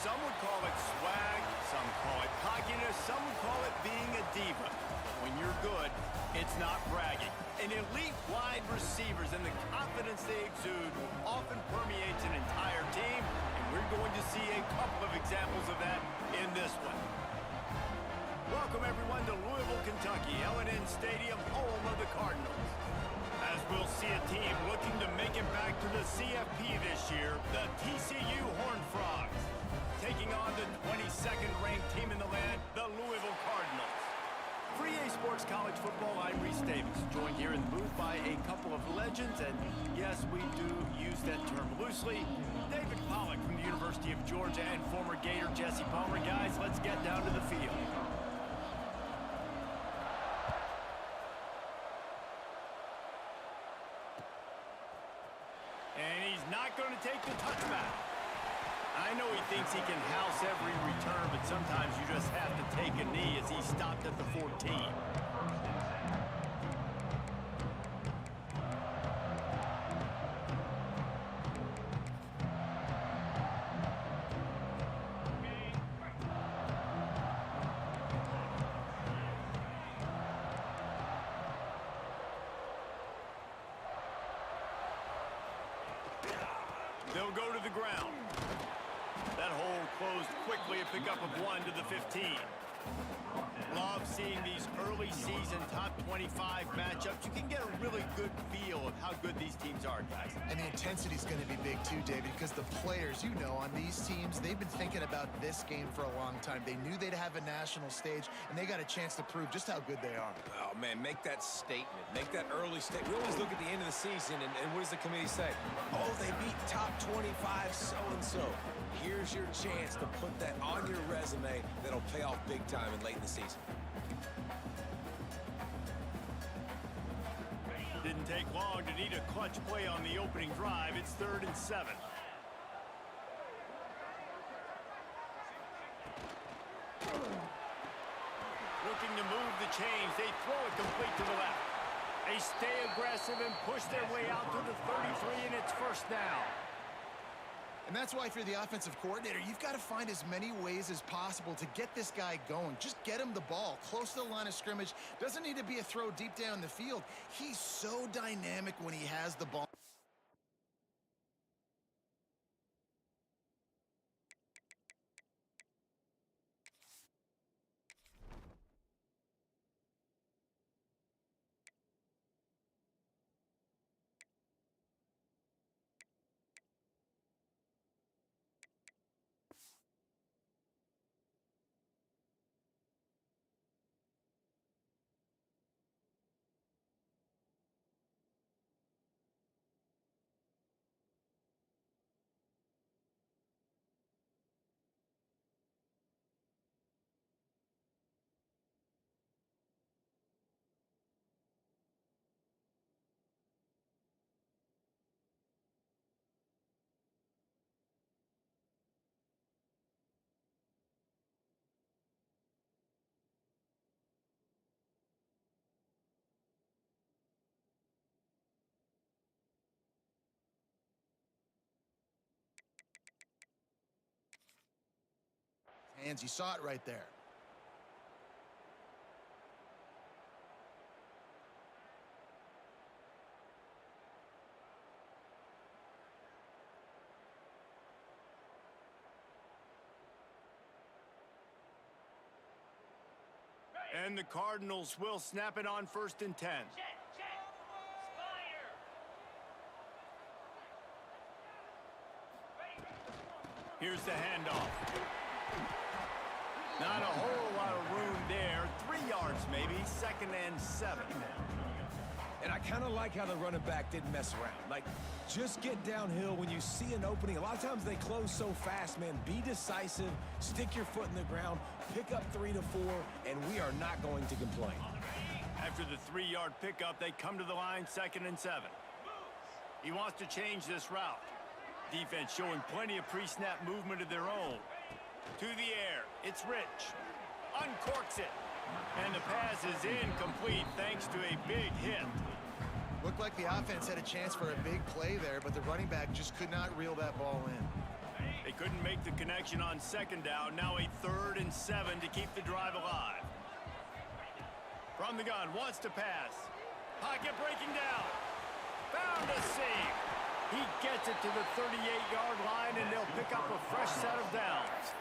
Some would call it swag, some call it cockiness, some would call it being a diva. When you're good, it's not bragging. An elite wide receivers and the confidence they exude often permeates an entire team, and we're going to see a couple of examples of that in this one. Welcome, everyone, to Louisville, Kentucky, L&N Stadium, home of the Cardinals. As we'll see a team looking to make it back to the CFP this year, the TCU Horned Frogs, taking on the 22nd ranked team in the land, the Louisville Cardinals. For EA Sports College Football, I'm Reese Davis, joined here in the booth by a couple of legends, and yes, we do use that term loosely. David Pollack from the University of Georgia and former Gator Jesse Palmer. Guys, let's get down to the field. And he's not going to take the touchback. I know he thinks he can house every return, but sometimes you just have to take a knee as he stopped at the 14. They'll go to the ground. That hole closed quickly, a pickup of 1 to the 15. Love seeing these early season top 25 matchups. You can get a really good feel of how good these teams are, guys. And the intensity is going to be big too, David, because the players, you know, on these teams, they've been thinking about this game for a long time. They knew they'd have a national stage, and they got a chance to prove just how good they are. Oh, man, make that statement. Make that early statement. We always look at the end of the season, and what does the committee say? Oh, they beat top 25 so-and-so. Here's your chance to put that on your resume that'll pay off big time and late in the season. Didn't take long to need a clutch play on the opening drive. It's 3rd and 7. Looking to move the chains. They throw it complete to the left. They stay aggressive and push their way out to the 33, and it's 1st down. And that's why if you're the offensive coordinator, you've got to find as many ways as possible to get this guy going. Just get him the ball close to the line of scrimmage. Doesn't need to be a throw deep down the field. He's so dynamic when he has the ball. Hands, you saw it right there. And the Cardinals will snap it on 1st and 10. Here's the handoff. Not a whole lot of room there. 3 yards maybe, 2nd and 7. And I kind of like how the running back didn't mess around. Like, just get downhill when you see an opening. A lot of times they close so fast, man. Be decisive, stick your foot in the ground, pick up 3 to 4, and we are not going to complain. After the 3-yard pickup, they come to the line, 2nd and 7. He wants to change this route. Defense showing plenty of pre-snap movement of their own. To the air, it's Rich. Uncorks it. And the pass is incomplete thanks to a big hit. Looked like the offense had a chance for a big play there, but the running back just could not reel that ball in. They couldn't make the connection on second down. Now a 3rd and 7 to keep the drive alive. From the gun, wants to pass. Pocket breaking down. Found a seam. He gets it to the 38-yard line, and they'll pick up a fresh set of downs.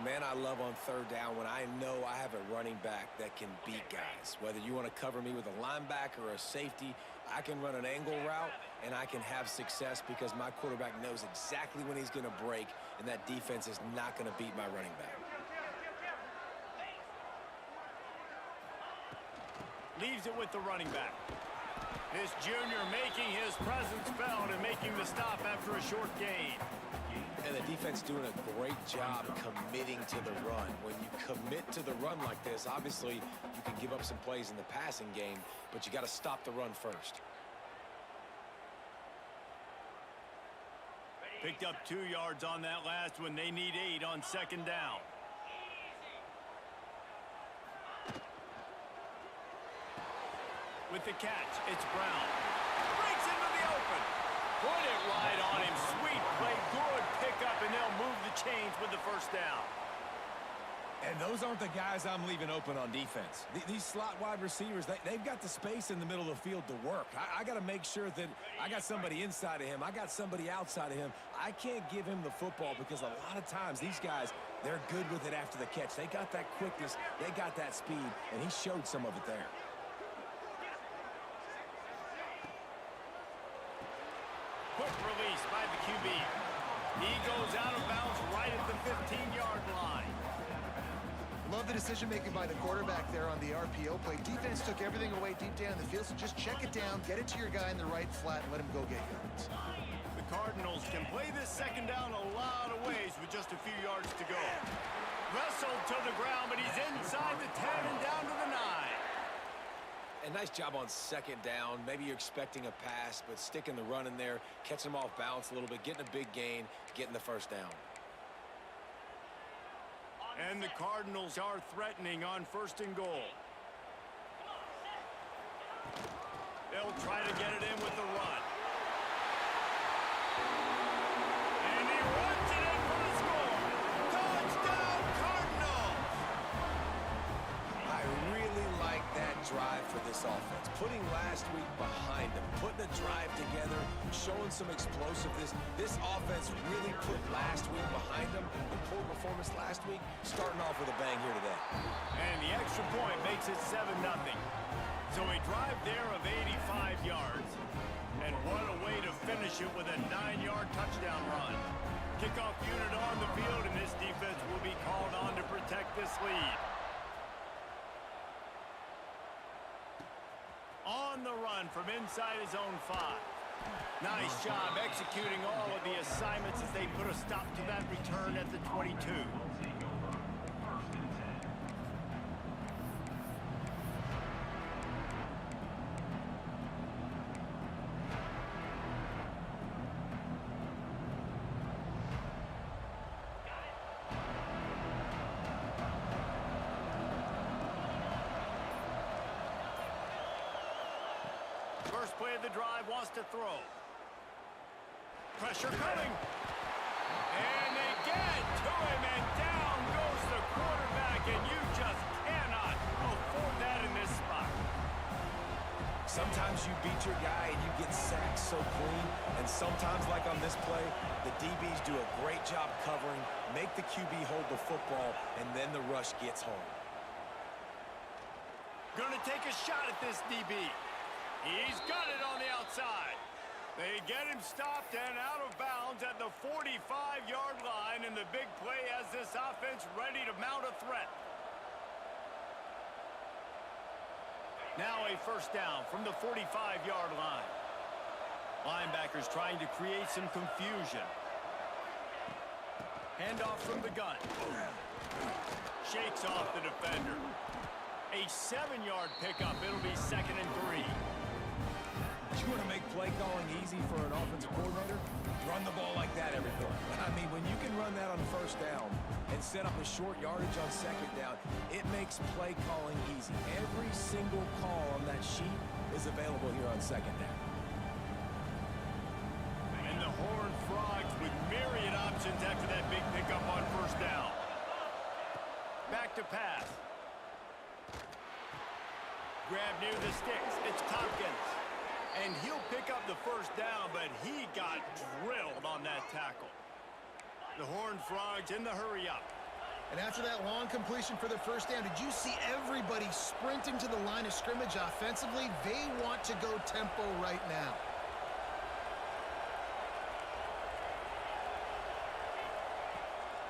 Man, I love on 3rd down when I know I have a running back that can beat guys. Whether you want to cover me with a linebacker or a safety, I can run an angle route, and I can have success because my quarterback knows exactly when he's going to break, and that defense is not going to beat my running back. Leaves it with the running back. This junior making his presence felt and making the stop after a short gain. And the defense doing a great job committing to the run. When you commit to the run like this, obviously you can give up some plays in the passing game, but you got to stop the run first. Picked up 2 yards on that last one. They need 8 on second down. With the catch, it's Brown. Breaks into the open. Put it right on him. Sweet play. Good pickup, and they'll move the chains with the first down. And those aren't the guys I'm leaving open on defense. These slot wide receivers, they've got the space in the middle of the field to work. I got to make sure that I got somebody inside of him. I got somebody outside of him. I can't give him the football because a lot of times these guys, they're good with it after the catch. They got that quickness. They got that speed, and he showed some of it there. Quick release by the QB. He goes out of bounds right at the 15-yard line. Love the decision-making by the quarterback there on the RPO play. Defense took everything away deep down the field, so just check it down, get it to your guy in the right flat, and let him go get yards. The Cardinals can play this second down a lot of ways with just a few yards to go. Wrestled to the ground, but he's inside the 10 and down to the 9. And nice job on second down. Maybe you're expecting a pass, but sticking the run in there, catching them off balance a little bit, getting a big gain, getting the first down. And the Cardinals are threatening on 1st and goal. They'll try to get it in with the run. And he runs it in for the score. Touchdown, Cardinals! I really like that drive for this offense. Putting last week behind them, putting a drive together, showing some explosiveness. This offense really put last week behind them. The poor performance last week, starting off with a bang here today. And the extra point makes it 7-0. So a drive there of 85 yards. And what a way to finish it with a 9-yard touchdown run. Kickoff unit on the field, and this defense will be called on to protect this lead. On the run from inside his own 5. Nice job executing all of the assignments as they put a stop to that return at the 22. First play of the drive, wants to throw. Pressure coming. And they get to him, and down goes the quarterback, and you just cannot afford that in this spot. Sometimes you beat your guy and you get sacked so clean, and sometimes, like on this play, the DBs do a great job covering, make the QB hold the football, and then the rush gets home. Gonna take a shot at this DB. He's got it on the outside. They get him stopped and out of bounds at the 45-yard line, and the big play has this offense ready to mount a threat. Now a first down from the 45-yard line. Linebackers trying to create some confusion. Handoff from the gun. Shakes off the defender. A 7-yard pickup. It'll be 2nd and 3. You want to make play calling easy for an offensive coordinator? Run the ball like that every play. I mean, when you can run that on first down and set up a short yardage on second down, it makes play calling easy. Every single call on that sheet is available here on second down. And the Horned Frogs with myriad options pass. Grab near the sticks. It's Tompkins. And he'll pick up the first down, but he got drilled on that tackle. The Horned Frogs in the hurry-up. And after that long completion for the first down, did you see everybody sprinting to the line of scrimmage offensively? They want to go tempo right now.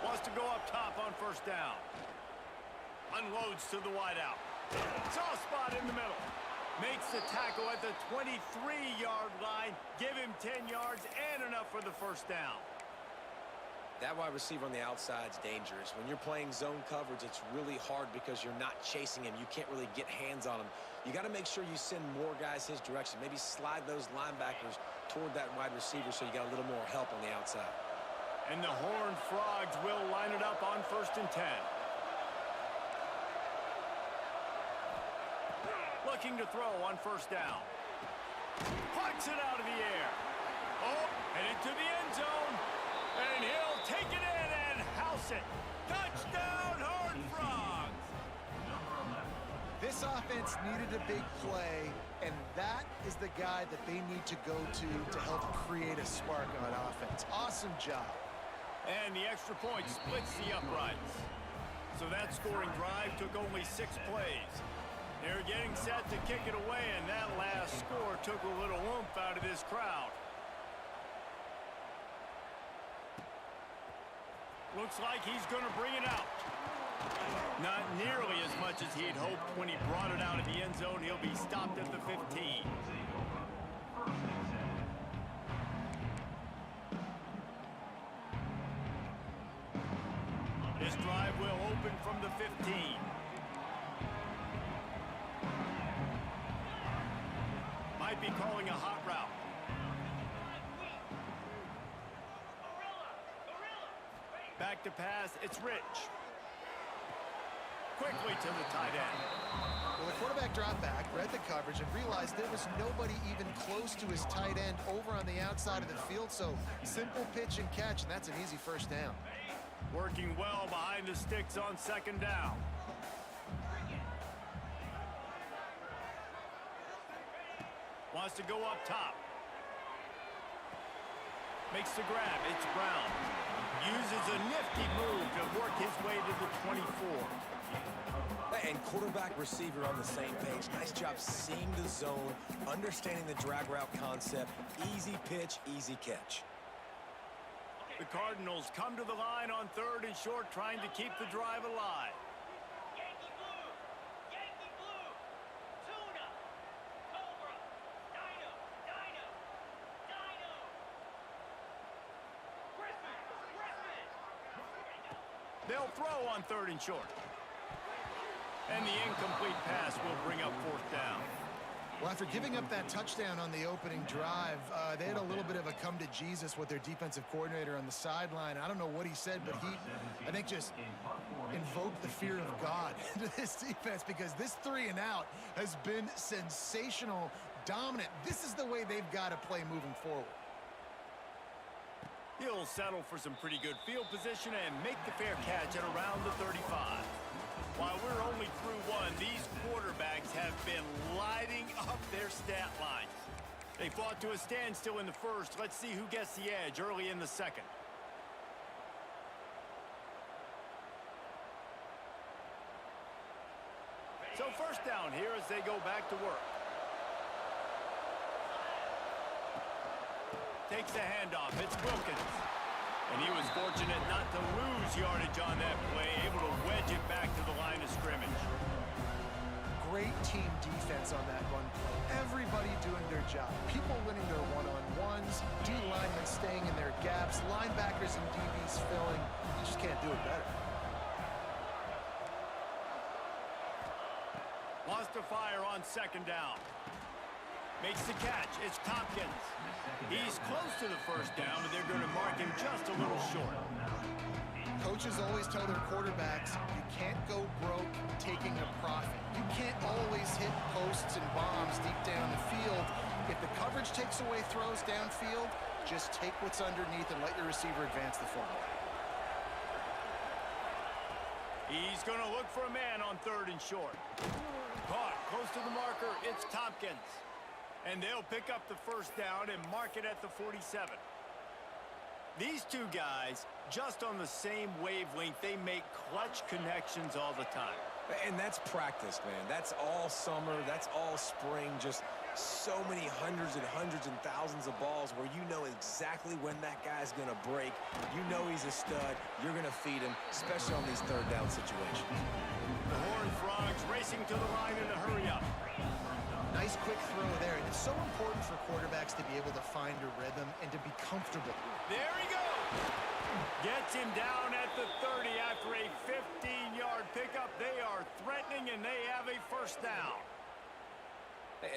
Wants to go up top on first down. Unloads to the wideout. Soft spot in the middle. Makes the tackle at the 23-yard line. Give him 10 yards and enough for the first down. That wide receiver on the outside is dangerous. When you're playing zone coverage, it's really hard because you're not chasing him. You can't really get hands on him. You got to make sure you send more guys his direction. Maybe slide those linebackers toward that wide receiver so you got a little more help on the outside. And the Horned Frogs will line it up on 1st and 10. Looking to throw on first down. Plucks it out of the air. Oh, headed to the end zone. And he'll take it in and house it. Touchdown, Horned Frogs! This offense needed a big play, and that is the guy that they need to go to help create a spark on offense. Awesome job. And the extra point splits the uprights. So that scoring drive took only 6 plays. They're getting set to kick it away, and that last score took a little oomph out of this crowd. Looks like he's going to bring it out. Not nearly as much as he'd hoped when he brought it out of the end zone. He'll be stopped at the 15. This drive will open from the 15. Might be calling a hot route. Back to pass, it's Rich. Quickly to the tight end. Well, the quarterback dropped back, read the coverage, and realized there was nobody even close to his tight end over on the outside of the field, so simple pitch and catch, and that's an easy first down. Working well behind the sticks on 2nd down. Wants to go up top. Makes the grab. It's Brown. Uses a nifty move to work his way to the 24. And quarterback receiver on the same page. Nice job seeing the zone, understanding the drag route concept. Easy pitch, easy catch. The Cardinals come to the line on 3rd and short, trying to keep the drive alive. They'll throw on 3rd and short. And the incomplete pass will bring up 4th down. Well, after giving up that touchdown on the opening drive, they had a little bit of a come to Jesus with their defensive coordinator on the sideline. I don't know what he said, but he, I think, just invoked the fear of God into this defense, because this 3-and-out has been sensational, dominant. This is the way they've got to play moving forward. He'll settle for some pretty good field position and make the fair catch at around the 35. While we're only through one, these quarterbacks have been lighting up their stat lines. They fought to a standstill in the first. Let's see who gets the edge early in the second. So first down here as they go back to work. Takes the handoff. It's Wilkins. And he was fortunate not to lose yardage on that play, able to wedge it back to the line of scrimmage. Great team defense on that run play. Everybody doing their job. People winning their one-on-ones, D linemen staying in their gaps, linebackers and DBs filling. You just can't do it better. Wants to fire on 2nd down. Makes the catch. It's Tompkins. He's close to the first down, but they're going to mark him just a little short. Coaches always tell their quarterbacks, you can't go broke taking a profit. You can't always hit posts and bombs deep down the field. If the coverage takes away throws downfield, just take what's underneath and let your receiver advance the football. He's going to look for a man on 3rd and short. Caught close to the marker. It's Tompkins. And they'll pick up the 1st down and mark it at the 47. These two guys, just on the same wavelength, they make clutch connections all the time. And that's practice, man. That's all summer. That's all spring. Just so many hundreds and thousands of balls where you know exactly when that guy's going to break. You know he's a stud. You're going to feed him, especially on these 3rd down situations. The Horned Frogs racing to the line in a hurry-up. Nice quick throw there. And it's so important for quarterbacks to be able to find a rhythm and to be comfortable. There he goes. Gets him down at the 30 after a 15-yard pickup. They are threatening, and they have a 1st down.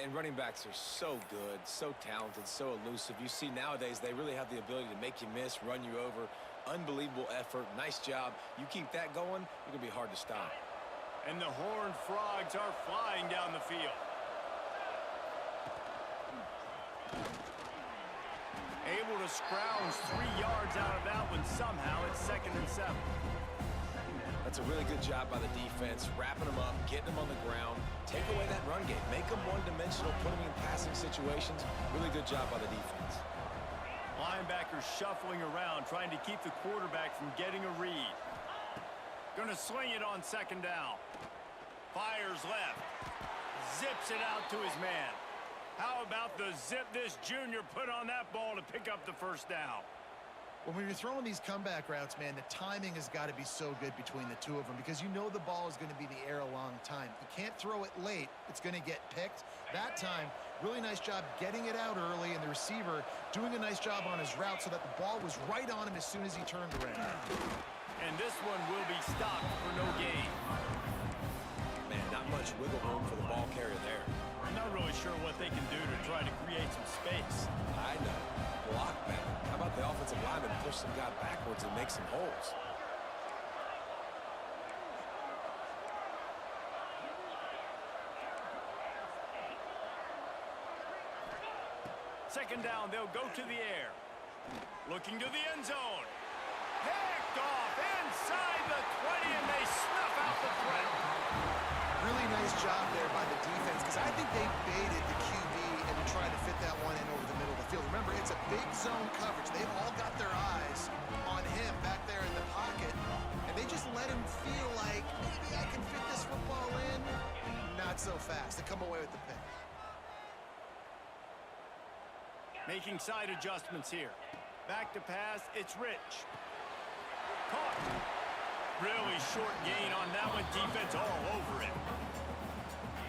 And running backs are so good, so talented, so elusive. You see nowadays they really have the ability to make you miss, run you over. Unbelievable effort. Nice job. You keep that going, you're going to be hard to stop. And the Horned Frogs are flying down the field. Able to scrounge 3 yards out of that one somehow. It's 2nd and 7. That's a really good job by the defense, wrapping them up, getting them on the ground, take away that run game, make them one-dimensional, put them in passing situations. Really good job by the defense. Linebackers shuffling around, trying to keep the quarterback from getting a read. Going to swing it on 2nd down. Fires left. Zips it out to his man. How about the zip this junior put on that ball to pick up the 1st down? Well, when you're throwing these comeback routes, man, the timing has got to be so good between the two of them because you know the ball is going to be in the air a long time. You can't throw it late. It's going to get picked. That time, really nice job getting it out early, and the receiver doing a nice job on his route so that the ball was right on him as soon as he turned around. And this one will be stopped for no gain. Man, not much wiggle room for the ball carrier there. I'm not really sure what they can do to try to create some space. I know. Block better. How about the offensive lineman push some guy backwards and make some holes? Second down, they'll go to the air. Looking to the end zone. Picked off inside the 20, and they snuff out the threat. Really nice job there by the defense because I think they baited the QB into trying to fit that one in over the middle of the field. Remember, it's a big zone coverage. They've all got their eyes on him back there in the pocket, and they just let him feel like maybe I can fit this football in. Not so fast. They come away with the pick. Making side adjustments here. Back to pass, it's Rich. Caught. Really short gain on that one. Defense all over it.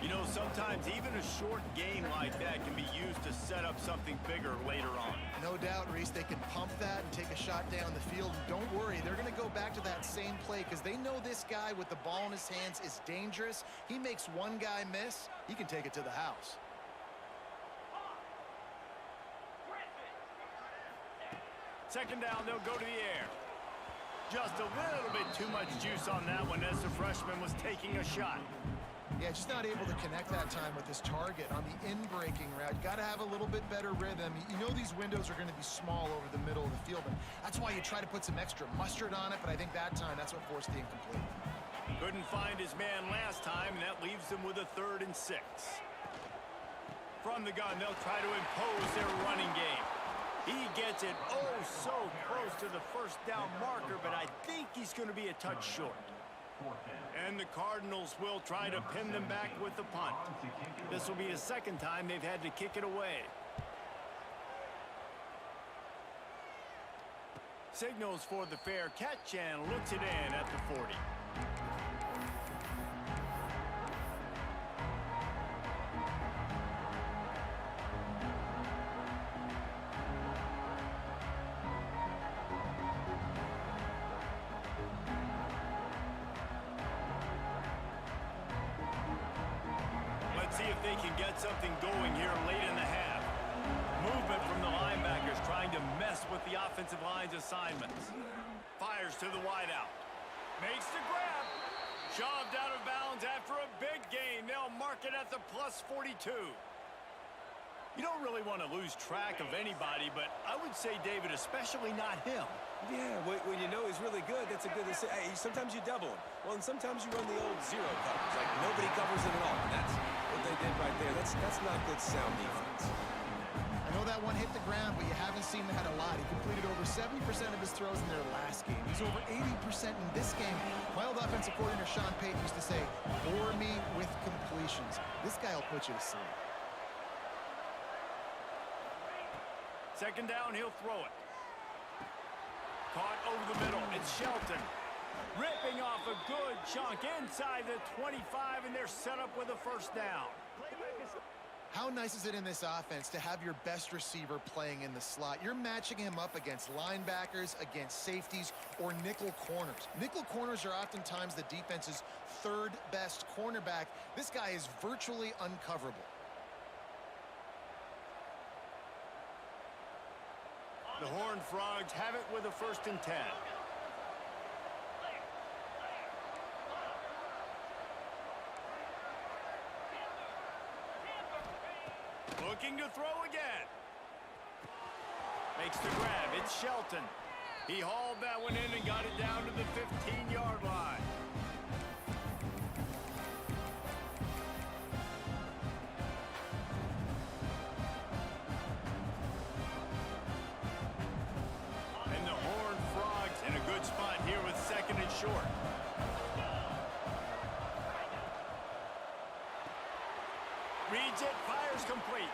You know, sometimes even a short gain like that can be used to set up something bigger later on. No doubt, Reese, they can pump that and take a shot down the field. Don't worry, they're going to go back to that same play because they know this guy with the ball in his hands is dangerous. He makes one guy miss, he can take it to the house. Second down, they'll go to the air. Just a little bit too much juice on that one as the freshman was taking a shot. Yeah, just not able to connect that time with his target on the in-breaking route. Got to have a little bit better rhythm. You know these windows are going to be small over the middle of the field, and that's why you try to put some extra mustard on it, but I think that time that's what forced the incomplete. Couldn't find his man last time, and that leaves them with a 3rd and 6. From the gun, they'll try to impose their running game. He gets it oh so close to the 1st down marker, but I think he's going to be a touch short. And the Cardinals will try to pin them back with the punt. This will be the 2nd time they've had to kick it away. Signals for the fair catch and looks it in at the 40. Let's see if they can get something going here late in the half. Movement from the linebackers trying to mess with the offensive line's assignments. Fires to the wideout. Makes the grab. Shoved out of bounds after a big gain. They'll mark it at the plus 42. You don't really want to lose track of anybody, but I would say, David, especially not him. Yeah, when you know he's really good, that's a good decision. Hey, sometimes you double him. Well, and sometimes you run the old zero coverage. Like, nobody covers him at all. And that's what they did right there. That's not good sound defense. I know that one hit the ground, but you haven't seen that a lot. He completed over 70% of his throws in their last game. He's over 80% in this game. My old offensive coordinator, Sean Payton, used to say, bore me with completions. This guy will put you to sleep. Second down, he'll throw it. Caught over the middle. It's Shelton. Ripping off a good chunk inside the 25, and they're set up with a first down. How nice is it in this offense to have your best receiver playing in the slot? You're matching him up against linebackers, against safeties, or nickel corners. Nickel corners are oftentimes the defense's third best cornerback. This guy is virtually uncoverable. The Horned Frogs have it with a 1st and 10. Looking to throw again. Makes the grab. It's Shelton. He hauled that one in and got it down to the 15-yard line. And the Horned Frogs in a good spot here with 2nd and short. Reads it, fires complete.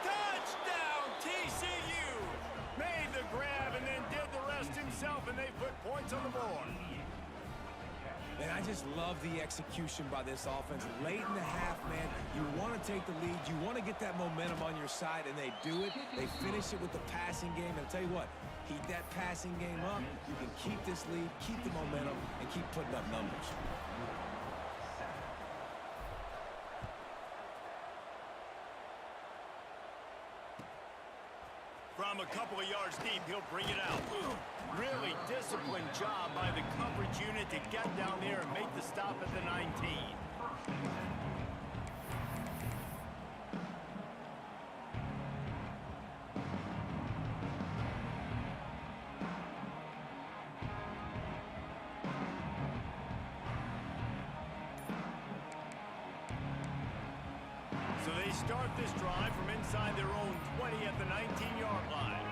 Touchdown, TCU! Made the grab and then did the rest himself, and they put points on the board. And I just love the execution by this offense. Late in the half, man, you want to take the lead. You want to get that momentum on your side, and they do it. They finish it with the passing game. And I'll tell you what, keep that passing game up. You can keep this lead, keep the momentum, and keep putting up numbers. From a couple of yards deep, he'll bring it out. Really disciplined job by the coverage unit to get down there and make the stop at the 19. So they start this drive from inside their own 20 at the 19-yard line.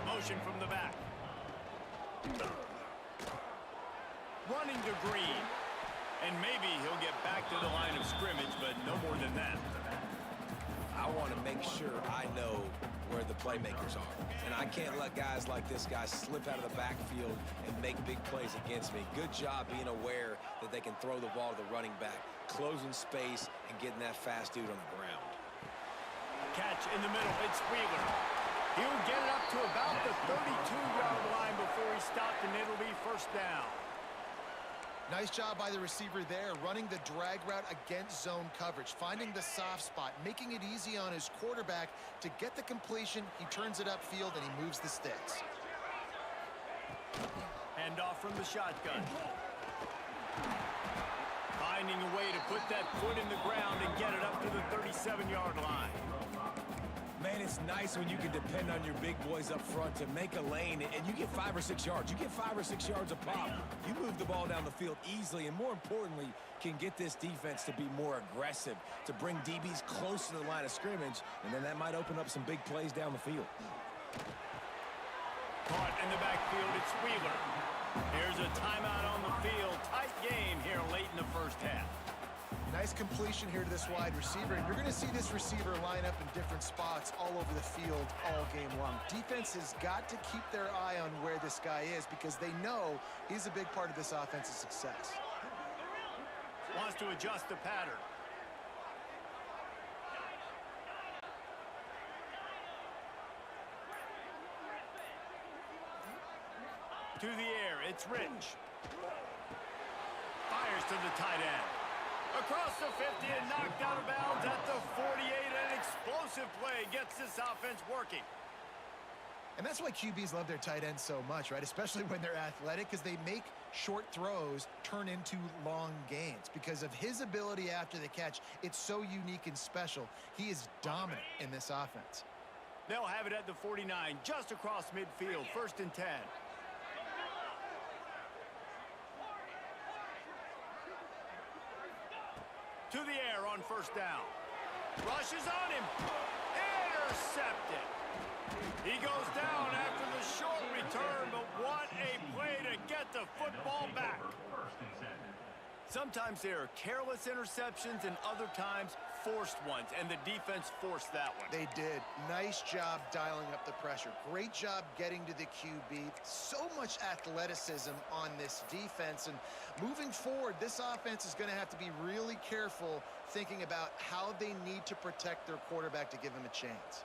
Motion from the back. Running to Green. And maybe he'll get back to the line of scrimmage, but no more than that. I want to make sure I know where the playmakers are. And I can't let guys like this guy slip out of the backfield and make big plays against me. Good job being aware that they can throw the ball to the running back, closing space, and getting that fast dude on the ground. Catch in the middle. It's Wheeler. He'll get it up to about the 32-yard line before he stopped, and it'll be 1st down. Nice job by the receiver there, running the drag route against zone coverage, finding the soft spot, making it easy on his quarterback to get the completion. He turns it upfield, and he moves the sticks. Hand off from the shotgun. Finding a way to put that foot in the ground and get it up to the 37-yard line. Man, it's nice when you can depend on your big boys up front to make a lane, and you get 5 or 6 yards. You get 5 or 6 yards a pop. You move the ball down the field easily, and more importantly, can get this defense to be more aggressive, to bring DBs close to the line of scrimmage, and then that might open up some big plays down the field. Caught in the backfield, it's Wheeler. Here's a timeout on the field. Tight game here late in the 1st half. Nice completion here to this wide receiver. And you're going to see this receiver line up in different spots all over the field all game long. Defense has got to keep their eye on where this guy is because they know he's a big part of this offense's success. Wants to adjust the pattern. To the air, it's Rich. Fires to the tight end. Across the 50 and knocked out of bounds at the 48. An explosive play gets this offense working. And that's why QBs love their tight ends so much, right? Especially when they're athletic, because they make short throws turn into long gains. Because of his ability after the catch, it's so unique and special. He is dominant in this offense. They'll have it at the 49, just across midfield, 1st and 10. To the air on first down. Rushes on him. Intercepted. He goes down after the short return, but what a play to get the football back. Sometimes there are careless interceptions and other times forced ones, and the defense forced that one. They did. Nice job dialing up the pressure. Great job getting to the QB. So much athleticism on this defense, and moving forward, this offense is going to have to be really careful thinking about how they need to protect their quarterback to give him a chance.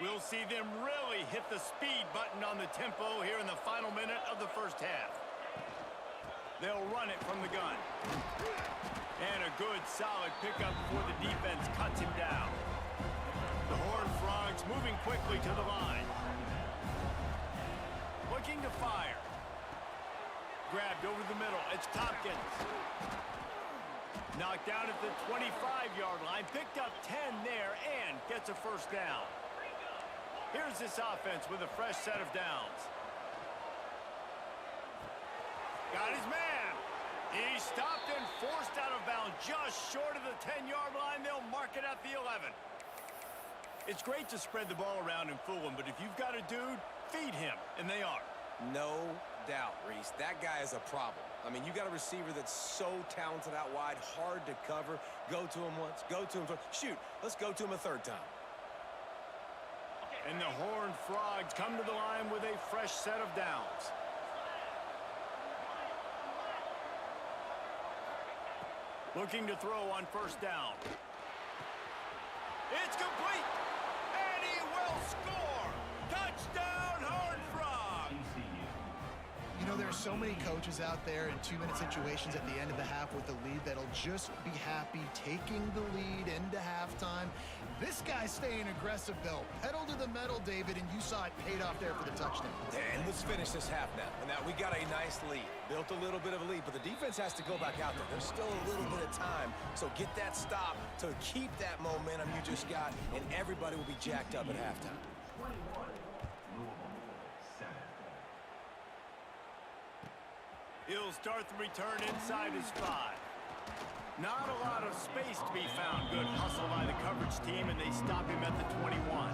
We'll see them really hit the speed button on the tempo here in the final minute of the first half. They'll run it from the gun. And a good, solid pickup before the defense cuts him down. The Horned Frogs moving quickly to the line. Looking to fire. Grabbed over the middle. It's Tompkins. Knocked down at the 25-yard line. Picked up 10 there and gets a first down. Here's this offense with a fresh set of downs. Got his man. He stopped and forced out of bounds just short of the 10-yard line. They'll mark it at the 11. It's great to spread the ball around and fool him, but if you've got a dude, feed him, and they are. No doubt, Reese. That guy is a problem. I mean, you got a receiver that's so talented out wide, hard to cover. Go to him once, go to him twice. Shoot, let's go to him a third time. And the Horned Frogs come to the line with a fresh set of downs. Looking to throw on first down. It's complete! And he will score! Touchdown, Horned Frogs! You know, there are so many coaches out there in 2-minute situations at the end of the half with the lead that'll just be happy taking the lead into halftime. This guy's staying aggressive, though. Pedal to the metal, David, and you saw it paid off there for the touchdown. And let's finish this half now. And now we got a nice lead. Built a little bit of a lead, but the defense has to go back out there. There's still a little bit of time. So get that stop to keep that momentum you just got, and everybody will be jacked up at halftime. He'll start the return inside his 5. Not a lot of space to be found. Good hustle by the coverage team, and they stop him at the 21.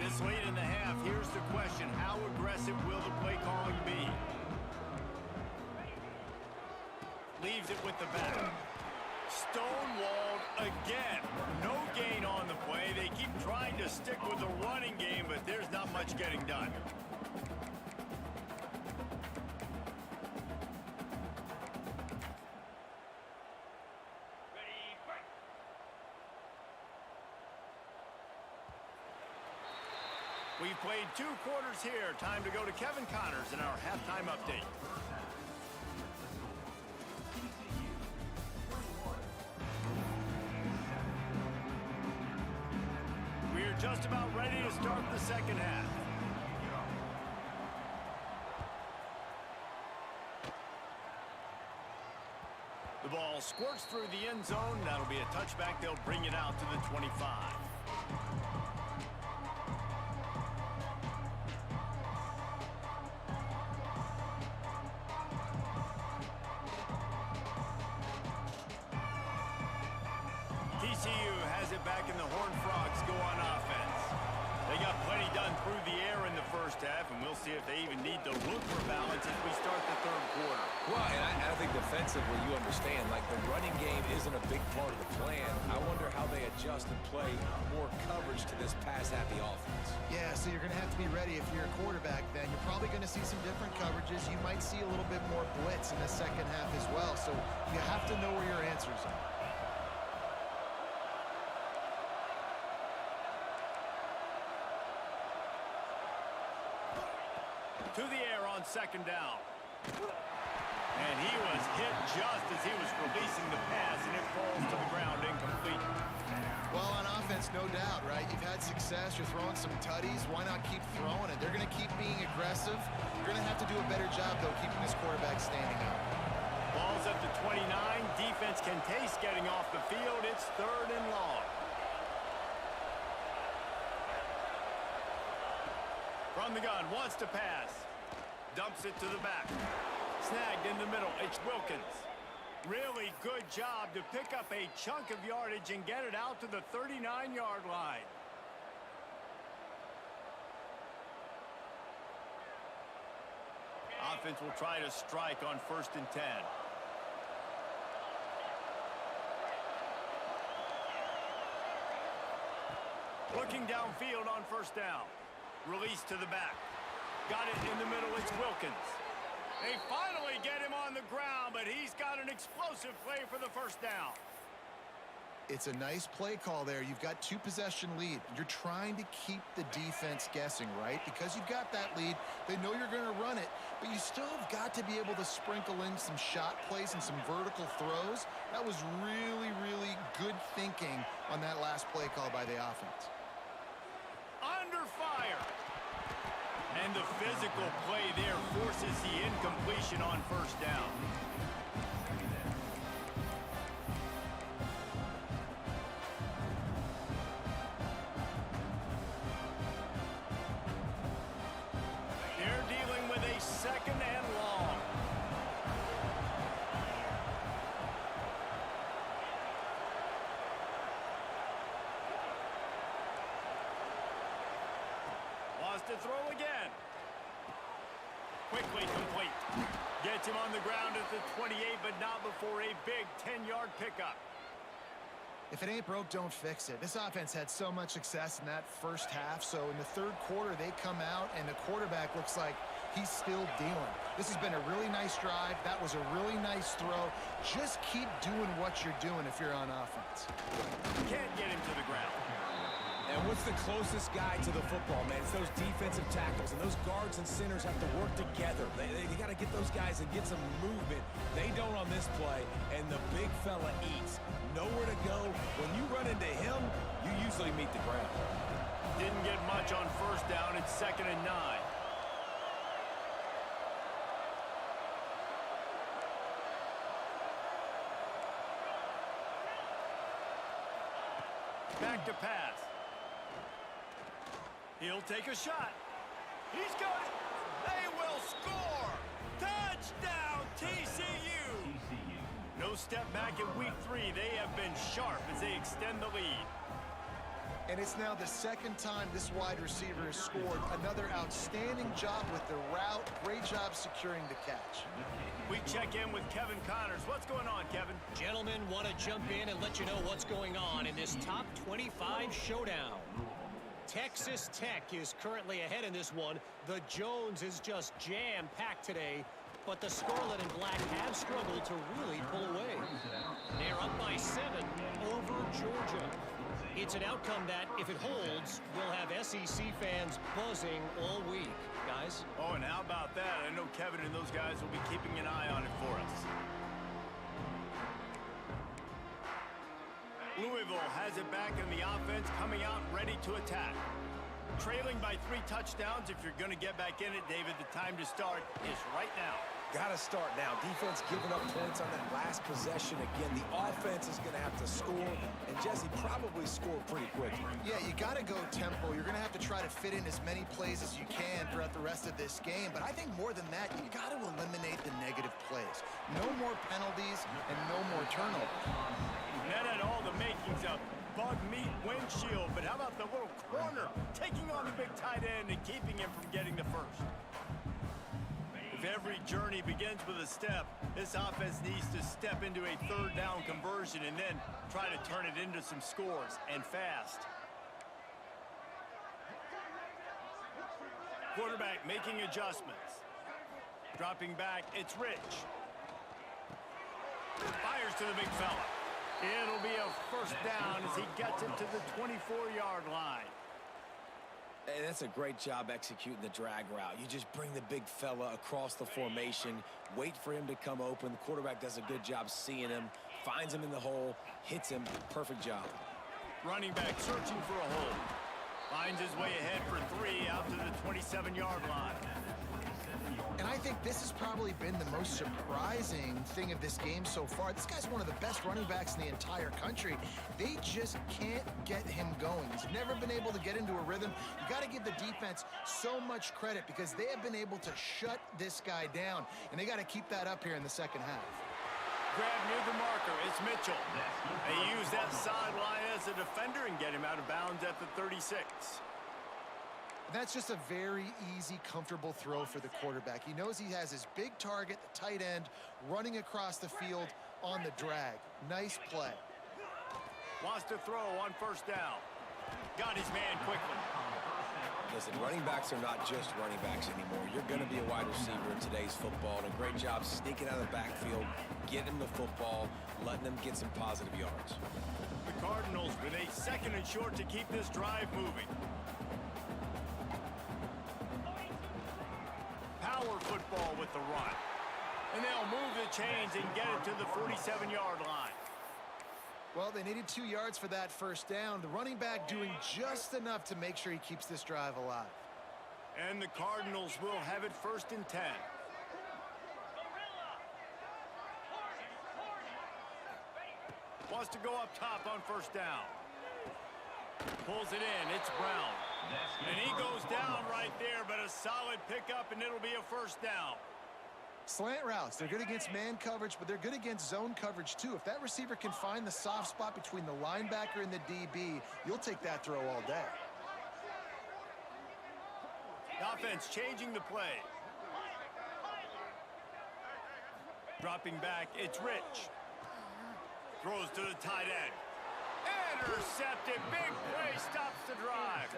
This late in the half, here's the question. How aggressive will the play calling be? Leaves it with the back. Stonewalled again. No gain on the play. They keep trying to stick with the running game, but there's not much getting done. We've played 2 quarters here. Time to go to Kevin Connors in our halftime update. We're just about ready to start the second half. The ball squirts through the end zone. That'll be a touchback. They'll bring it out to the 25. TCU has it back, and the Horned Frogs go on offense. They got plenty done through the air in the first half, and we'll see if they even need to look for balance as we start the third quarter. Well, and I think defensively, you understand, like the running game isn't a big part of the plan. I wonder how they adjust and play more coverage to this pass-happy offense. Yeah, so you're going to have to be ready if you're a quarterback then. You're probably going to see some different coverages. You might see a little bit more blitz in the second half as well, so you have to know where your answers are. To the air on second down. And he was hit just as he was releasing the pass, and it falls to the ground incomplete. Well, on offense, no doubt, right? You've had success. You're throwing some tutties. Why not keep throwing it? They're going to keep being aggressive. You're going to have to do a better job, though, keeping this quarterback standing up. Ball's up to 29. Defense can taste getting off the field. It's 3rd and long. On the gun, wants to pass. Dumps it to the back. Snagged in the middle, it's Wilkins. Really good job to pick up a chunk of yardage and get it out to the 39-yard line. Offense will try to strike on 1st and 10. Looking downfield on 1st down. Release to the back. Got it in the middle, it's Wilkins. They finally get him on the ground, but he's got an explosive play for the 1st down. It's a nice play call there. You've got 2-possession lead. You're trying to keep the defense guessing, right? Because you've got that lead, they know you're going to run it, but you still have got to be able to sprinkle in some shot plays and some vertical throws. That was really, really good thinking on that last play call by the offense. Under fire. And the physical play there forces the incompletion on 1st down. They're dealing with a 2nd and long. Wants to throw again. Quickly complete. Gets him on the ground at the 28, but not before a big 10-yard pickup. If it ain't broke, don't fix it. This offense had so much success in that 1st half, so in the 3rd quarter, they come out, and the quarterback looks like he's still dealing. This has been a really nice drive. That was a really nice throw. Just keep doing what you're doing if you're on offense. Can't get him to the ground. And what's the closest guy to the football, man? It's those defensive tackles, and those guards and centers have to work together. They got to get those guys and get some movement. They don't on this play, and the big fella eats. Nowhere to go. When you run into him, you usually meet the ground. Didn't get much on 1st down. It's 2nd and 9. Back to pass. He'll take a shot. He's got it. They will score. Touchdown, TCU. No step back in week 3. They have been sharp as they extend the lead. And it's now the 2nd time this wide receiver has scored. Another outstanding job with the route. Great job securing the catch. We check in with Kevin Connors. What's going on, Kevin? Gentlemen, want to jump in and let you know what's going on in this top 25 showdown. Texas Tech is currently ahead in this one. The Jones is just jam-packed today, but the Scarlet and Black have struggled to really pull away. They're up by 7 over Georgia. It's an outcome that, if it holds, will have SEC fans buzzing all week, guys. Oh, and how about that? I know Kevin and those guys will be keeping an eye on it for us. Louisville has it back in the offense, coming out ready to attack. Trailing by 3 touchdowns. If you're going to get back in it, David, the time to start is right now. Got to start now. Defense giving up points on that last possession again. The offense is going to have to score, and Jesse probably score pretty quickly. Yeah, you got to go tempo. You're going to have to try to fit in as many plays as you can throughout the rest of this game. But I think more than that, you got to eliminate the negative plays. No more penalties and no more turnovers. That had all the makings of bug meat windshield, but how about the little corner taking on the big tight end and keeping him from getting the first? If every journey begins with a step, this offense needs to step into a 3rd down conversion and then try to turn it into some scores, and fast. Quarterback making adjustments. Dropping back, it's Rich. Fires to the big fella. It'll be a 1st down as he gets it to the 24-yard line. Hey, that's a great job executing the drag route. You just bring the big fella across the formation, wait for him to come open. The quarterback does a good job seeing him, finds him in the hole, hits him. Perfect job. Running back searching for a hole. Finds his way ahead for 3 out to the 27-yard line. And I I think this has probably been the most surprising thing of this game so far. This guy's one of the best running backs in the entire country. They just can't get him going. He's never been able to get into a rhythm. You got to give the defense so much credit because they have been able to shut this guy down, and they got to keep that up here in the second half. Grab near the marker. It's Mitchell. They use that sideline as a defender and get him out of bounds at the 36. That's just a very easy, comfortable throw for the quarterback. He knows he has his big target, the tight end, running across the field on the drag. Nice play. Wants to throw on first down. Got his man quickly. Listen, running backs are not just running backs anymore. You're going to be a wide receiver in today's football, and a great job sneaking out of the backfield, getting the football, letting them get some positive yards. The Cardinals with a second and short to keep this drive moving. Power football with the run. And they'll move the chains and get it to the 47-yard line. Well, they needed 2 yards for that first down. The running back doing just enough to make sure he keeps this drive alive. And the Cardinals will have it 1st and 10. Wants to go up top on first down. Pulls it in. It's Brown. And he goes down right there, but a solid pickup, and it'll be a first down. Slant routes, they're good against man coverage, but they're good against zone coverage too. If that receiver can find the soft spot between the linebacker and the DB, you'll take that throw all day. The offense changing the play. Dropping back, it's Rich. Throws to the tight end. Intercepted. Big play stops the drive.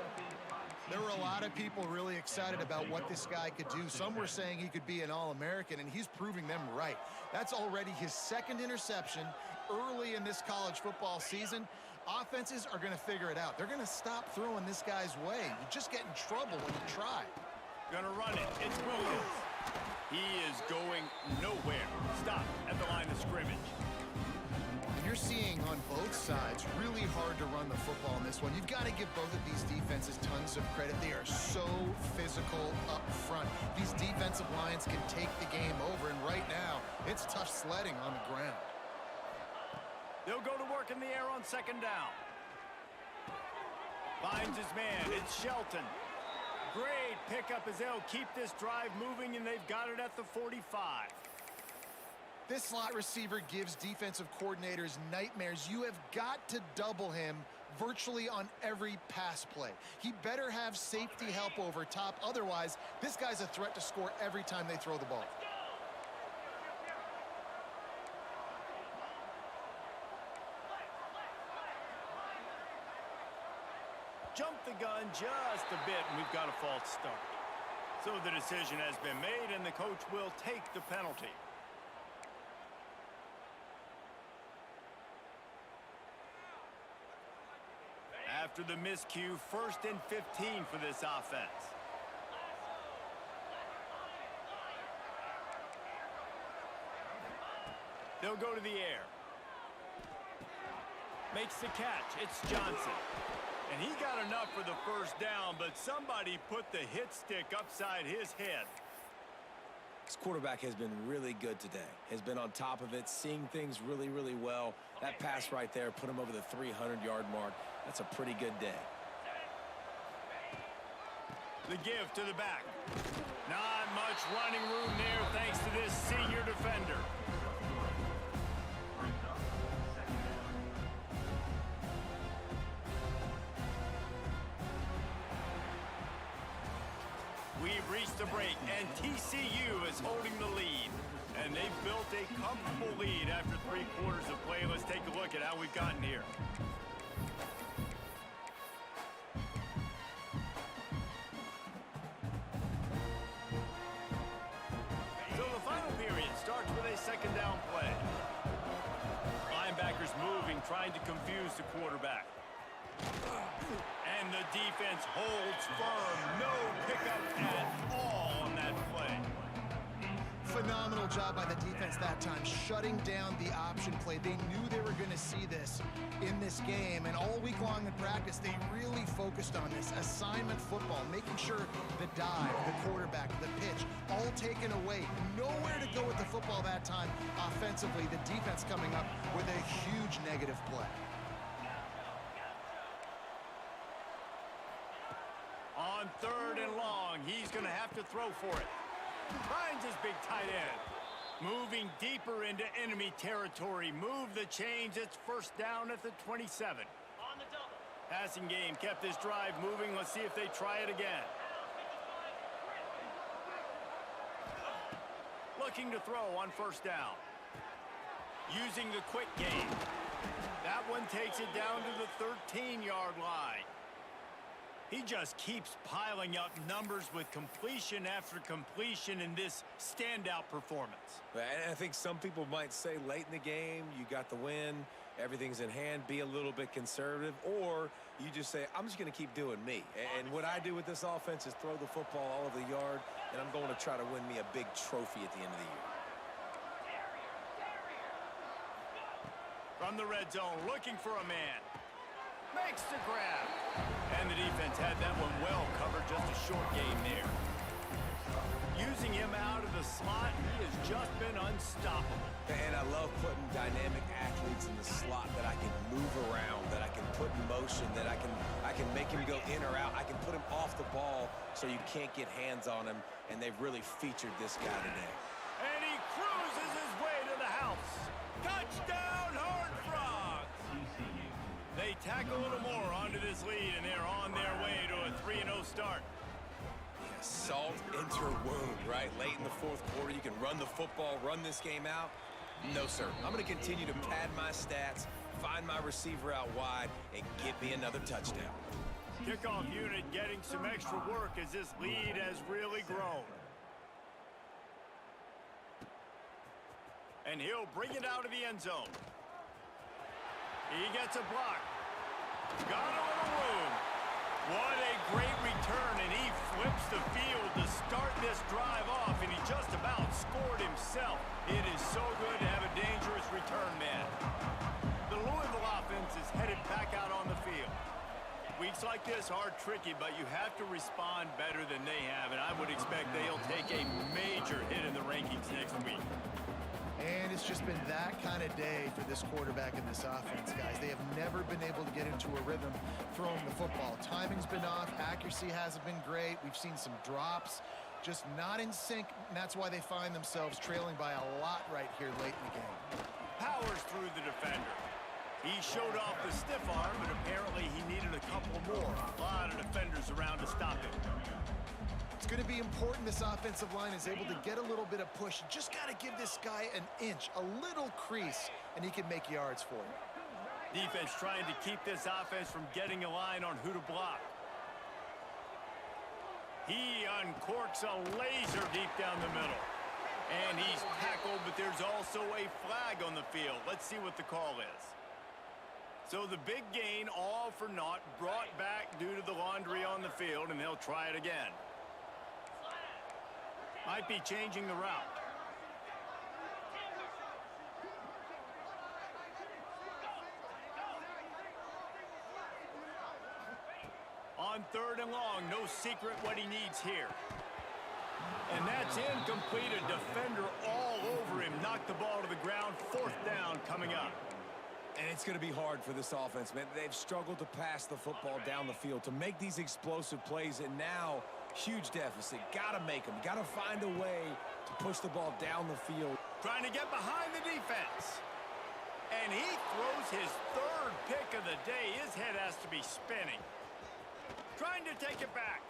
There were a lot of people really excited about what this guy could do. Some were saying he could be an All-American, and he's proving them right. That's already his second interception early in this college football season. Offenses are going to figure it out. They're going to stop throwing this guy's way. You just get in trouble when you try. Gonna run it. It's Williams. He is going nowhere. Stop at the line of scrimmage. You're seeing on both sides really hard to run the football in this one. You've got to give both of these defenses tons of credit. They are so physical up front. These defensive lines can take the game over, and right now, it's tough sledding on the ground. They'll go to work in the air on second down. Finds his man. It's Shelton. Great pickup as they'll keep this drive moving, and they've got it at the 45. This slot receiver gives defensive coordinators nightmares. You have got to double him virtually on every pass play. He better have safety help over top. Otherwise, this guy's a threat to score every time they throw the ball. Jump the gun just a bit, and we've got a false start. So the decision has been made, and the coach will take the penalty. After the miscue, 1st and 15 for this offense. They'll go to the air. Makes the catch. It's Johnson. And he got enough for the first down, but somebody put the hit stick upside his head. This quarterback has been really good today. Has been on top of it, seeing things really, really well. That pass right there put him over the 300-yard mark. That's a pretty good day. The give to the back. Not much running room there thanks to this senior defender. We've reached the break, and TCU is holding the lead. And they've built a comfortable lead after 3 quarters of play. Let's take a look at how we've gotten here. So the final period starts with a second down play. Linebackers moving, trying to confuse the quarterback. And the defense holds firm. No pickup at all on that play. Phenomenal job by the defense that time, shutting down the option play. They knew they were going to see this in the this game, and all week long in practice, they really focused on this assignment football, making sure the dive, the quarterback, the pitch, all taken away. Nowhere to go with the football that time offensively. The defense coming up with a huge negative play. On 3rd and long, he's going to have to throw for it. Finds his big tight end. Moving deeper into enemy territory. Move the chains. It's 1st down at the 27. On the double. Passing game kept this drive moving. Let's see if they try it again. Looking to throw on 1st down. Using the quick game. That one takes it down to the 13-yard line. He just keeps piling up numbers with completion after completion in this standout performance. And I think some people might say late in the game, you got the win, everything's in hand, be a little bit conservative, or you just say, I'm just going to keep doing me. And what I do with this offense is throw the football all over the yard, and I'm going to try to win me a big trophy at the end of the year. From the red zone, looking for a man. Makes the grab. And the defense had that one well covered, just a short game there. Using him out of the slot, he has just been unstoppable. And I love putting dynamic athletes in the slot that I can move around, that I can put in motion, that I can make him go in or out. I can put him off the ball so you can't get hands on him, and they've really featured this guy today. And he cruises his way to the house. Touchdown, Horned Frogs! They tack a little more onto this lead, and they're on their way to a 3-0 start. Yeah, salt into a wound, right? Late in the 4th quarter, you can run the football, run this game out. No, sir. I'm going to continue to pad my stats, find my receiver out wide, and get me another touchdown. Kickoff unit getting some extra work as this lead has really grown. And he'll bring it out of the end zone. He gets a block. Got a little room. What a great return, and he flips the field to start this drive off, and he just about scored himself. It is so good to have a dangerous return man. The Louisville offense is headed back out on the field. Weeks like this are tricky, but you have to respond better than they have, and I would expect they'll take a major hit in the rankings next week. And it's just been that kind of day for this quarterback and this offense, guys. They have never been able to get into a rhythm throwing the football. Timing's been off. Accuracy hasn't been great. We've seen some drops, just not in sync, and that's why they find themselves trailing by a lot right here late in the game. Powers through the defender. He showed off the stiff arm, but apparently he needed a couple more. A lot of defenders around to stop him. It's going to be important this offensive line is able to get a little bit of push. You just got to give this guy an inch, a little crease, and he can make yards for you. Defense trying to keep this offense from getting a line on who to block. He uncorks a laser deep down the middle. And he's tackled, but there's also a flag on the field. Let's see what the call is. So the big gain, all for naught, brought back due to the laundry on the field, and they'll try it again. Might be changing the route. On 3rd and long, no secret what he needs here. And that's incomplete. A defender all over him. Knocked the ball to the ground. 4th down coming up. And it's going to be hard for this offense, man. They've struggled to pass the football down the field, to make these explosive plays, and now huge deficit. Got to make them. Got to find a way to push the ball down the field. Trying to get behind the defense. And he throws his 3rd pick of the day. His head has to be spinning. Trying to take it back.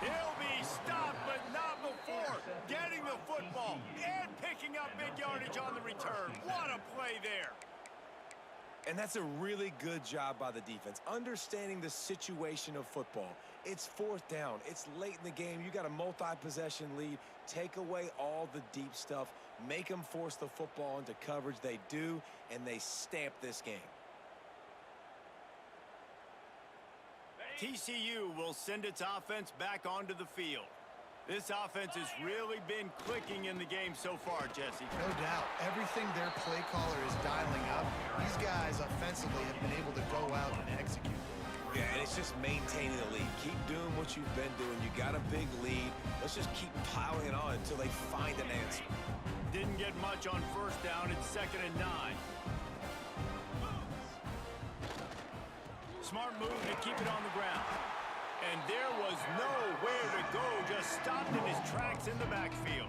He'll be stopped, but not before getting the football and picking up big yardage on the return. What a play there. And that's a really good job by the defense, understanding the situation of football. It's 4th down. It's late in the game. You got a multi-possession lead. Take away all the deep stuff. Make them force the football into coverage. They do, and they stamp this game. TCU will send its offense back onto the field. This offense has really been clicking in the game so far, Jesse. No doubt. Everything their play caller is dialing up, these guys offensively offensively have been able to go out and execute. Yeah, and it's just maintaining the lead. Keep doing what you've been doing. You got a big lead. Let's just keep piling it on until they find an answer. Didn't get much on first down. It's 2nd and 9. Smart move to keep it on the ground. And there was nowhere to go. Just stopped in his tracks in the backfield.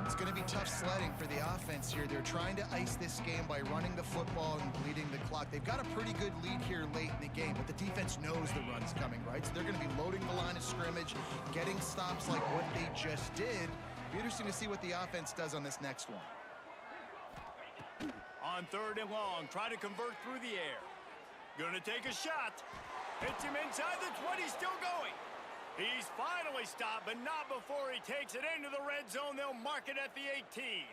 It's going to be tough sledding for the offense here. They're trying to ice this game by running the football and bleeding the clock. They've got a pretty good lead here late in the game, but the defense knows the run's coming, right? So they're going to be loading the line of scrimmage, getting stops like what they just did. Be interesting to see what the offense does on this next one. On 3rd and long, try to convert through the air. Gonna take a shot. Hits him inside the 20, still going. He's finally stopped, but not before he takes it into the red zone. They'll mark it at the 18.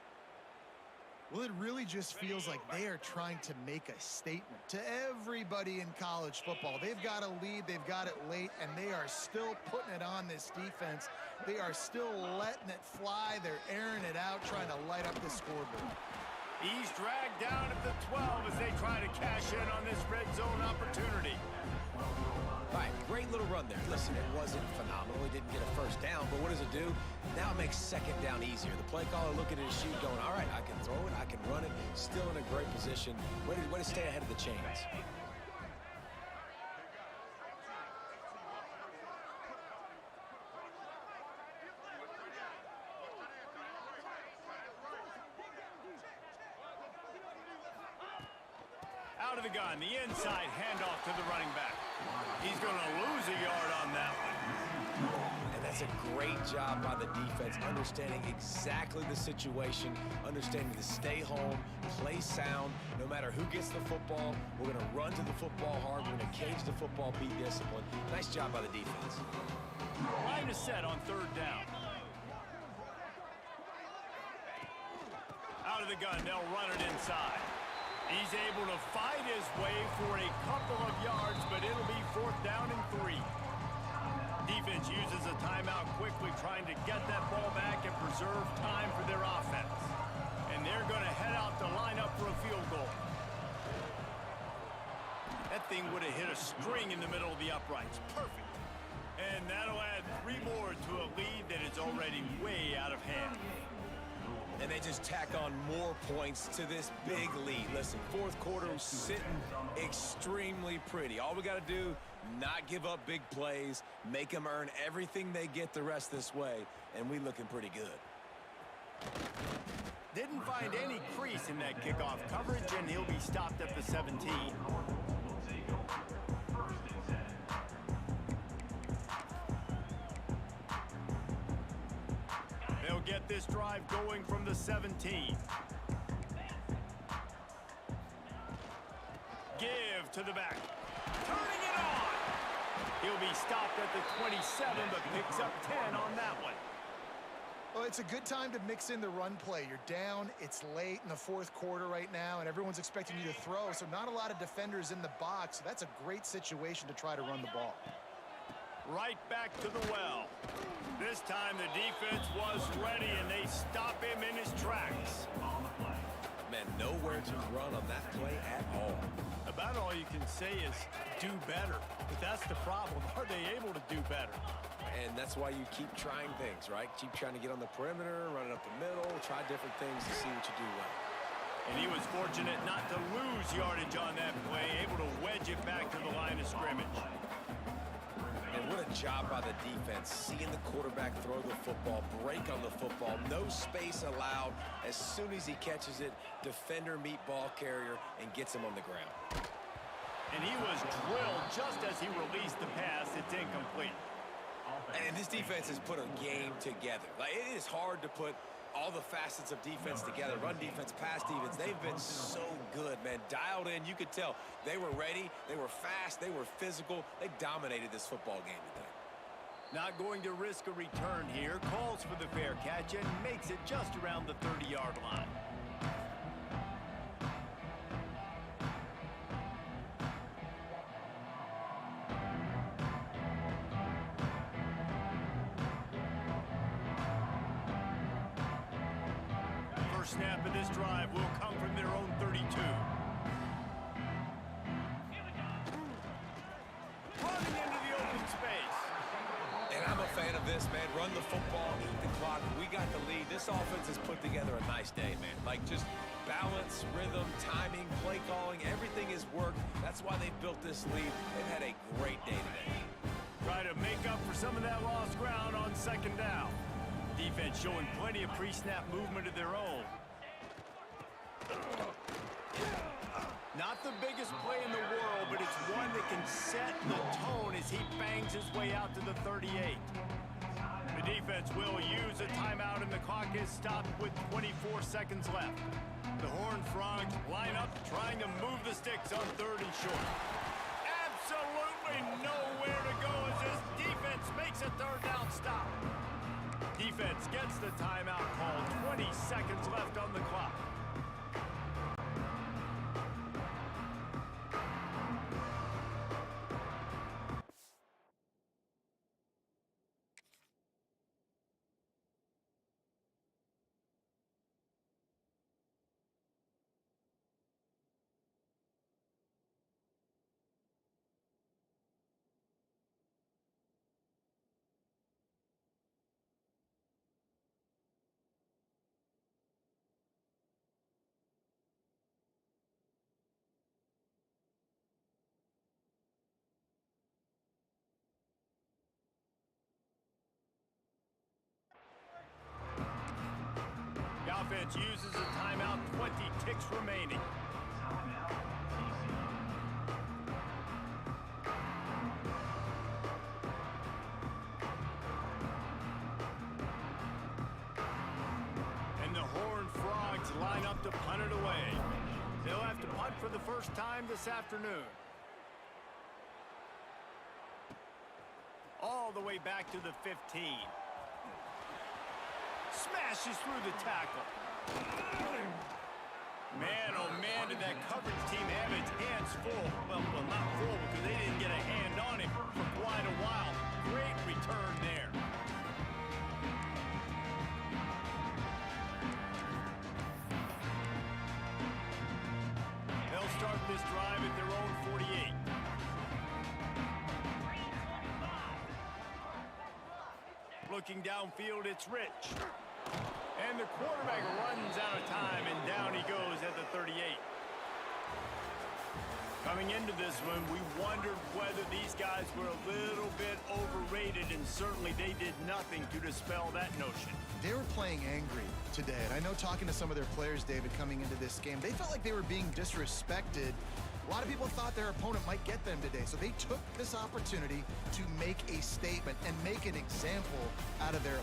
Well, it really just feels like they are trying to make a statement to everybody in college football. They've got a lead, they've got it late, and they are still putting it on this defense. They are still letting it fly. They're airing it out, trying to light up the scoreboard. He's dragged down at the 12 as they try to cash in on this red zone opportunity. All right, great little run there. Listen, it wasn't phenomenal. He didn't get a first down, but what does it do? Now it makes 2nd down easier. The play caller looking at his sheet going, all right, I can throw it, I can run it. Still in a great position. Way to stay ahead of the chains. Out of the gun, the inside handoff to the running back. He's going to lose a yard on that one. And that's a great job by the defense, understanding exactly the situation, understanding to stay home, play sound. No matter who gets the football, we're going to run to the football hard. We're going to cage the football, be disciplined. Nice job by the defense. Line is set on 3rd down. Out of the gun, they'll run it inside. He's able to fight his way for a couple of yards, but it'll be 4th down and 3. Defense uses a timeout quickly, trying to get that ball back and preserve time for their offense. And they're going to head out to line up for a field goal. That thing would have hit a string in the middle of the uprights. Perfect. And that'll add 3 more to a lead that is already way out of hand. And they just tack on more points to this big lead. Listen, 4th quarter sitting extremely pretty. All we got to do, not give up big plays, make them earn everything they get the rest this way, and we looking pretty good. Didn't find any crease in that kickoff coverage, and he'll be stopped at the 17. They'll get this drive going from the 17. Give to the back. Turning it on. He'll be stopped at the 27, but picks up 10 on that one. Well, it's a good time to mix in the run play. You're down, it's late in the 4th quarter right now, and everyone's expecting you to throw, so not a lot of defenders in the box. So that's a great situation to try to run the ball. Right back to the well. This time the defense was ready, and they stop him in his tracks. Man, nowhere to run on that play at all. About all you can say is do better. But that's the problem. Are they able to do better? And that's why you keep trying things, right? Keep trying to get on the perimeter, run it up the middle, try different things to see what you do well. And he was fortunate not to lose yardage on that play, able to wedge it back to the line of scrimmage. And what a job by the defense, seeing the quarterback throw the football, break on the football, no space allowed. As soon as he catches it, defender meet ball carrier and gets him on the ground. And he was drilled just as he released the pass. It's incomplete. And this defense has put a game together. Like, it is hard to put all the facets of defense together. Run defense, pass defense. They've been so good, man. Dialed in. You could tell they were ready. They were fast. They were physical. They dominated this football game today. Not going to risk a return here. Calls for the fair catch and makes it just around the 30-yard line. First snap of this drive will come from their own 32. fan of this, man. Run the football, eat the clock. We got the lead. This offense has put together a nice day, man. Like, just balance, rhythm, timing, play calling, everything has worked. That's why they've built this lead. They've had a great day today. Try to make up for some of that lost ground on second down. Defense showing plenty of pre-snap movement of their own. Not the biggest play in the world, but it's one that can set the tone as he bangs his way out to the 38. The defense will use a timeout, and the clock is stopped with 24 seconds left. The Horned Frogs line up, trying to move the sticks on 3rd and short. Absolutely nowhere to go as this defense makes a 3rd down stop. Defense gets the timeout called. 20 seconds left on the clock. The offense uses a timeout, 20 ticks remaining. And the Horned Frogs line up to punt it away. They'll have to punt for the first time this afternoon. All the way back to the 15. Smashes through the tackle. Man, oh man, did that coverage team have its hands full. Well, not full because they didn't get a hand on him for quite a while. Great return there. They'll start this drive at their own 48. Looking downfield, it's Rich. And the quarterback runs out of time, and down he goes at the 38. Coming into this one, we wondered whether these guys were a little bit overrated, and certainly they did nothing to dispel that notion. They were playing angry today, and I know talking to some of their players, David, coming into this game, they felt like they were being disrespected. A lot of people thought their opponent might get them today, so they took this opportunity to make a statement and make an example out of their